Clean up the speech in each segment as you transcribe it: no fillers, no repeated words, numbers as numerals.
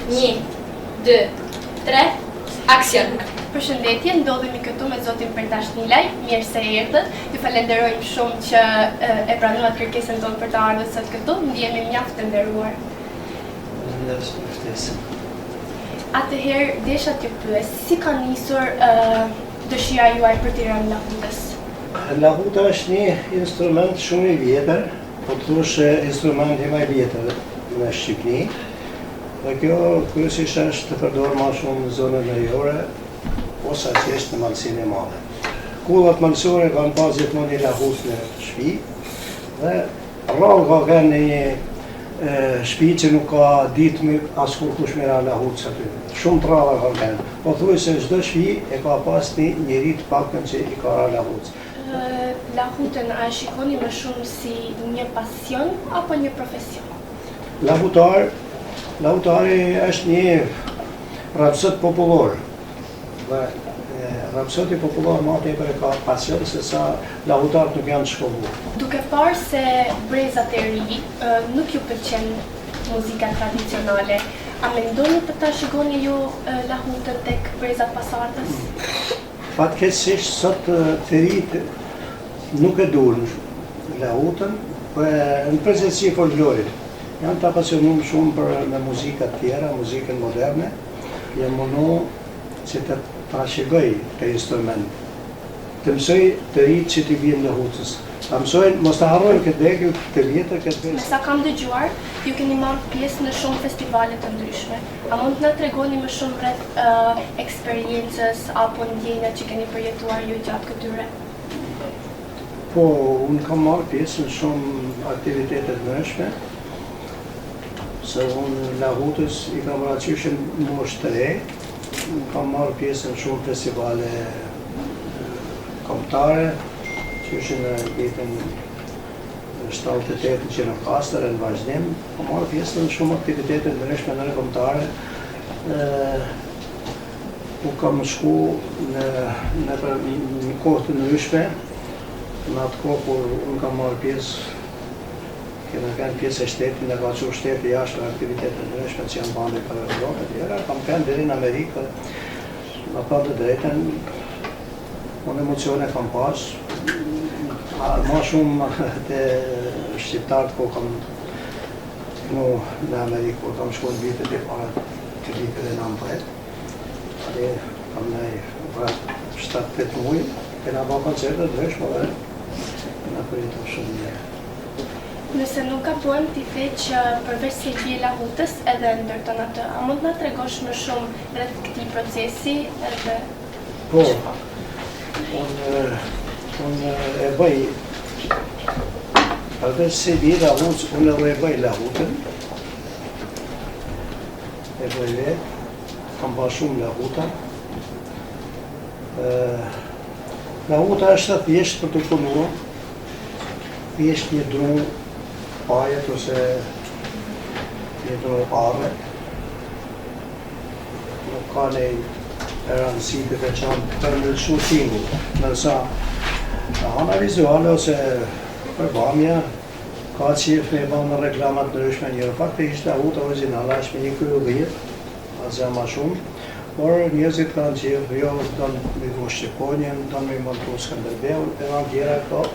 1, 2, 3, aksion! Përshëndetje, ndodhemi këtu me zotin Perdash Nilaj, mirë se erdhët. Ju falenderojmë shumë që e pranuat kërkesën tonë për të ardhur sot këtu, ndihemi mjaft të nderuar. Atëherë, desha t'ju pyes, si ka nisur dëshira juaj për të rënë lahutës? Lahuta është një instrument shumë i vjetër, po të thush instrumenti më i vjetër në Shqipëri. Dhe kjo kryesisht është të përdorur më shumë në zonën veriore, ose thjesht në mallsinë e madhe. Kullat mallsore kanë pas gjithmonë një lahut në shtëpi dhe rrallë ka kanë një shtëpi që nuk ka ditë askur kush me ra lahut aty. Shumë të rralla ka kanë. Po thuaj se çdo shtëpi e ka pas një njeri të paktën që i ka ra lahut. Lahutën a shikoni më shumë si një pasion apo një profesion? Lahutari është një rapsot popullor. Dhe rapsoti popullor ma tepër e ka pasion se sa lahutarët nuk janë të shkolluar. Duke parë se brezat e ri nuk ju pëlqen muzika tradicionale, a mendoni të ta shikoni ju lahutën tek brezat pasardhës? Fatkeqësisht sot të rit nuk e duan lahutën, në përgjithësi folklorit. Janë të apasionuar shumë për me muzika të tjera, muzikën moderne, janë mundu që të shikoj të instrument, të mësoj të rritë që t'i vjen lahutës. Ta mësojnë, mos të harrojnë këtë degë, të vjetër këtë vjetër. Me sa kam dëgjuar, ju keni marrë pjesë në shumë festivale të ndryshme. A mund të na tregoni më shumë rreth eksperiencës apo ndjenjat që keni përjetuar ju gjatë këtyre? Po, unë kam marrë pjesë në shumë aktivitete të ndryshme, se unë lahutës i kam raqyshën në moshë të re, kam marrë pjesë në shumë festivale kombëtare, që ishin në vitën 78 që në Kastër e në vazhdim, kam marrë pjesë në shumë aktivitete në ndryshme në kombëtare. U kam shku në kohë të ndryshme, në atë kohë kur unë kam marrë pjesë, kena kanë pjesë e shtetit, në ka që shteti jashtë në aktivitetet në ndryshme që janë bande për Evropë e tjera, kam kanë deri në Amerikë, në pa të drejten, unë emocione kam pas, ma shumë të shqiptarët ko kam në Amerikë, ko kam shku në vitet e parë të vitet e 90, dhe kam në 7-8 mujë, kena ba koncertet ndryshme dhe kena përjetur shumë një. Nëse nuk gabojm t'i the që përveç se vje lahutës edhe ndërton atë, a mund na tregosh më shumë rreth këtij procesi edhe? Po, unë e bëj, përveç se vje lahutës, unë edhe e bëj lahutën, e bëj vetë, kam ba shumë lahuta. Lahuta është thjesht për të punuar, thjesht një dru pajet ose një dru arre. Nuk ka një rëndësi të veçantë për në shumë tingu. Nërsa ana vizuale ose përbamja ka qef me ba në reklamat ndryshme njërë. Faktikisht lahuta originala është me një kryullit, asja ma shumë, por njerëzit kanë qef, jo të me go Shqiponjen, të me montu Skënderbeu, e nga tjera këto,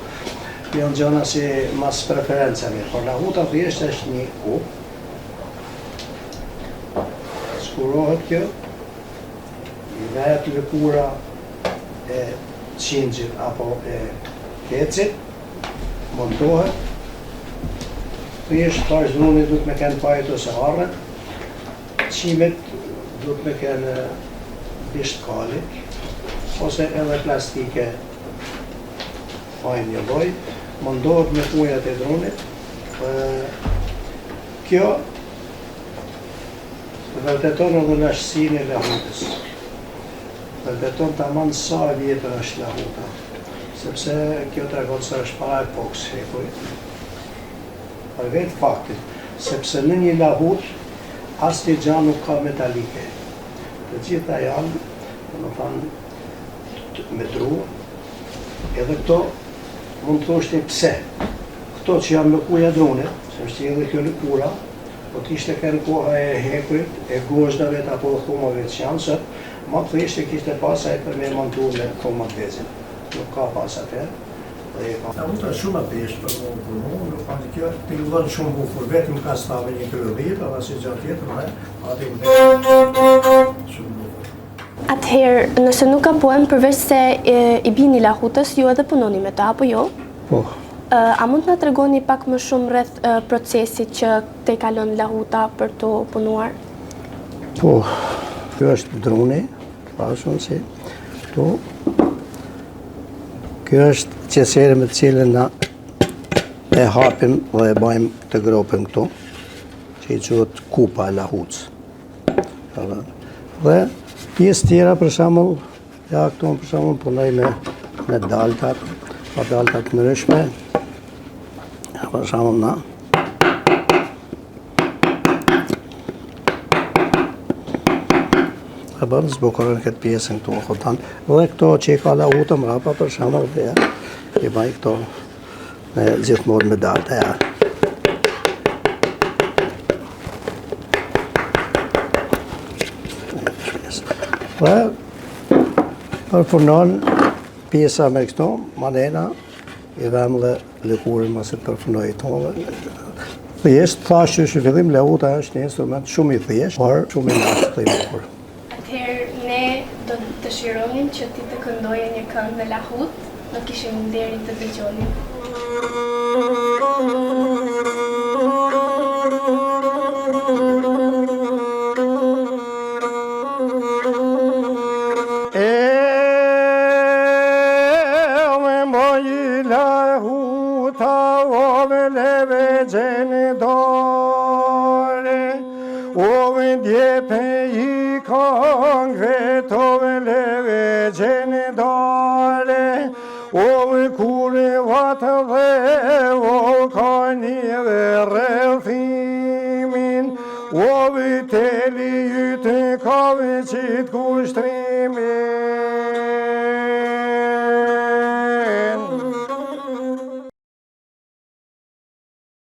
janë gjëna si mas preferencemi, por lahuta thjesht është një kup, skurohet kjo, i vetë lëkura e qingjit apo e kecit, montohet, thjesht vazhdoni duhet me kenë pajt ose arret, qimet duhet me kenë bisht kali, ose edhe plastike fajnë një loj, mundohet me ujat e drunit. Kjo vërteton edhe lashtësinë e lahutës. Vërteton tamam sa vjetër është lahuta, sepse kjo tregon se është para epokës hekuj. Për vetë faktit, sepse në një lahut asnjë gjë nuk ka metalike. Të gjitha janë, domethënë, me dru, edhe këto mund të thoshte pse. Këto që janë lëkuja drunit, se është edhe kjo lëkura, po t'ishte kënë koha e hekurit, e gozhdave apo thumave që janë sot, ma thjeshtë kishte pasaj për me montu me thumat vezin. Nuk ka pas atëherë. Avuta shumë apesh për mu, nuk pati kjo të lullon shumë bukur, vetëm ka stave një kryollit, apo si gjatë tjetër, ati më shumë bukur. Atëherë, nëse nuk gabuem, përveç se i bini lahutës, ju edhe punoni me ta, apo jo? Po. A mund të na tregoni pak më shumë rreth procesit që te kalon lahuta për të punuar? Po, kjo është druni, pashun si, këtu. Kjo është qeserë me të cilën na e hapim dhe e bajmë të gropim këtu, që i quhet kupa e lahutës. Dhe pjesë tjera, për shembull, ja këtu për shembull punoj me daltat, pa daltat të ndryshme. Për shembull na e bërë zbukurën këtë pjesën këtu në kotan. Dhe këto që i ka lahuta mrapa, për shembull, dhe i baj këto me gjithmonë me dalta ja. Dhe përpunon pjesa me këto, manena, i dhem dhe lëkurin mëse përpunoj i tonë. Thjesht, thashtë që fillim, lahuta është një instrument shumë i thjesht, por shumë i nashtë të i bukur. Atëherë, ne do të dëshironim që ti të këndoje një këngë me lahut, nuk kishim nderin të dëgjonim. O viteli ytë ka veqit kushtrimin